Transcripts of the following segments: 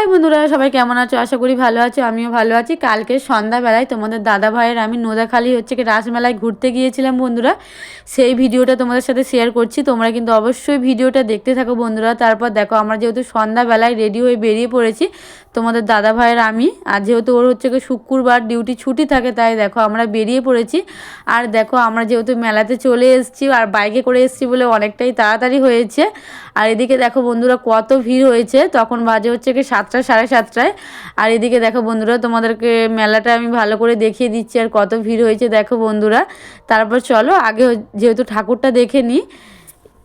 High বন্ধুরা, সবাই কেমন আছো? আশা করি ভালো আছো। আমিও ভালো আছি। কালকে সন্ধ্যাবেলায় তোমাদের দাদা ভাইয়ের আমি নোদাখালী কি রাসমেলায় ঘুরতে গিয়েছিলাম বন্ধুরা। সেই ভিডিওটা তোমাদের সাথে শেয়ার করছি। তোমরা কিন্তু অবশ্যই ভিডিওটা দেখতে থাকো বন্ধুরা। তারপর দেখো, আমরা যেহেতু সন্ধ্যাবেলায় রেডি হয়ে বেরিয়ে পড়েছি তোমাদের দাদা ভাইয়ের আমি, আর যেহেতু ওর শুক্রবার ডিউটি ছুটি থাকে, তাই দেখো আমরা বেরিয়ে পড়েছি। আর দেখো, আমরা যেহেতু মেলাতে চলে এসেছি আর বাইকে করে এসেছি বলে অনেকটাই তাড়াতাড়ি হয়েছে। আর এদিকে দেখো বন্ধুরা কত ভিড় হয়েছে। তখন বাজে 7টা 7:30। আর এদিকে দেখো বন্ধুরা, তোমাদেরকে মেলাটা আমি ভালো করে দেখিয়ে দিচ্ছি আর কত ভিড় হয়েছে দেখো বন্ধুরা। তারপর চলো আগে যেহেতু ঠাকুরটা দেখে নিই।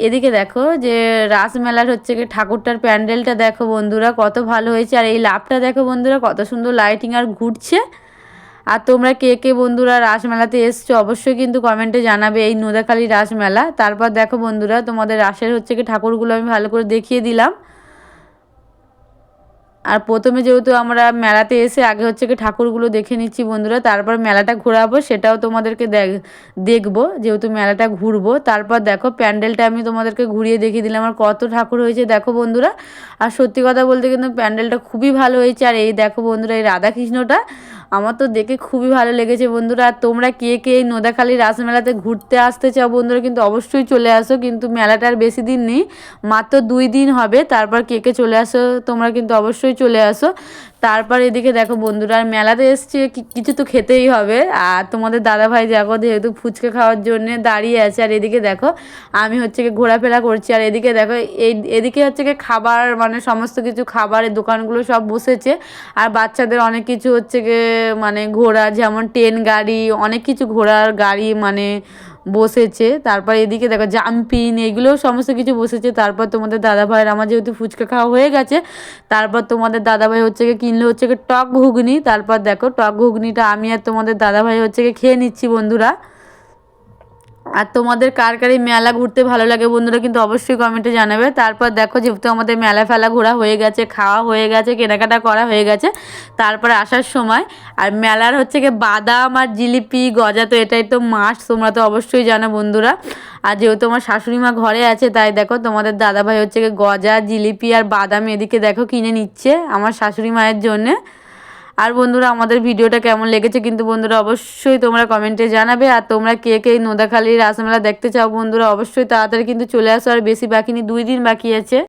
এদিকে দেখো যে রাসমেলার ঠাকুরটার প্যান্ডেলটা দেখো বন্ধুরা কত ভালো হয়েছে। আর এই লাভটা দেখো বন্ধুরা কত সুন্দর লাইটিং আর ঘুরছে। আর তোমরা কে কে বন্ধুরা রাসমেলাতে এসছো অবশ্যই কিন্তু কমেন্টে জানাবে, এই নোদাখালী রাসমেলা। তারপর দেখো বন্ধুরা, তোমাদের রাসের ঠাকুরগুলো আমি ভালো করে দেখিয়ে দিলাম। আর প্রথমে যেহেতু আমরা মেলাতে এসে আগে ঠাকুরগুলো দেখে নিচ্ছি বন্ধুরা, তারপর মেলাটা ঘোরাবো, সেটাও তোমাদেরকে দেখবো যেহেতু মেলাটা ঘুরবো। তারপর দেখো প্যান্ডেলটা আমি তোমাদেরকে ঘুরিয়ে দেখিয়ে দিলাম আর কত ঠাকুর হয়েছে দেখো বন্ধুরা। আর সত্যি কথা বলতে কিন্তু প্যান্ডেলটা খুবই ভালো হয়েছে। আর এই দেখো বন্ধুরা, এই রাধাকৃষ্ণটা আমার তো দেখে খুবই ভালো লেগেছে বন্ধুরা। আর তোমরা কে কে এই নোদাখালী রাসমেলাতে ঘুরতে আসতে চাও বন্ধুরা কিন্তু অবশ্যই চলে আসো। কিন্তু মেলাটা আর বেশি দিন নেই, মাত্র 2 দিন হবে। তারপর কে কে চলে আসো তোমরা কিন্তু অবশ্যই চলে আসো। তারপর এদিকে দেখো বন্ধুরা, আর মেলাতে এসছে কিছু তো খেতেই হবে। আর তোমাদের দাদাভাই দেখো যেহেতু ফুচকা খাওয়ার জন্য দাঁড়িয়ে আছে। আর এদিকে দেখো আমি ঘোরাফেরা করছি। আর এদিকে দেখো এদিকে খাবার মানে সমস্ত কিছু খাবারের দোকানগুলো সব বসেছে। আর বাচ্চাদের অনেক কিছু ঘোড়া, যেমন ট্রেন গাড়ি, অনেক কিছু ঘোড়ার গাড়ি বসেছে। তারপর এদিকে দেখো জাম্পিং, এগুলোও সমস্ত কিছু বসেছে। তারপর তোমাদের দাদাভাইয়ের আমার যেহেতু ফুচকা খাওয়া হয়ে গেছে, তারপর তোমাদের দাদাভাই কিনলো টক ঘুগনি। তারপর দেখো টক ঘুগনিটা আমি আর তোমাদের দাদাভাই খেয়ে নিচ্ছি বন্ধুরা। আর তোমাদের কার কার এই মেলা ঘুরতে ভালো লাগে বন্ধুরা কিন্তু অবশ্যই কমেন্টে জানাবে। তারপর দেখো যেহেতু আমাদের মেলা ফেলা ঘোরা হয়ে গেছে, খাওয়া হয়ে গেছে, কেনাকাটা করা হয়ে গেছে, তারপরে আসার সময় আর মেলার বাদাম আর জিলিপি গজা তো এটাই তো মাস্ট, তোমরা তো অবশ্যই জানো বন্ধুরা। আর যেহেতু আমার শাশুড়ি মা ঘরে আছে, তাই দেখো তোমাদের দাদাভাই গজা, জিলিপি আর বাদাম এদিকে দেখো কিনে নিচ্ছে আমার শাশুড়ি মায়ের জন্যে। আর বন্ধুরা, আমাদের ভিডিওটা কেমন লেগেছে কিন্তু বন্ধুরা অবশ্যই তোমরা কমেন্টে জানাবে। আর তোমরা কে কে নোদাখালী রাসমেলা দেখতে চাও বন্ধুরা অবশ্যই তাড়াতাড়ি কিন্তু চলে আসো। আর বেশি বাকি নেই, 2 দিন বাকি আছে।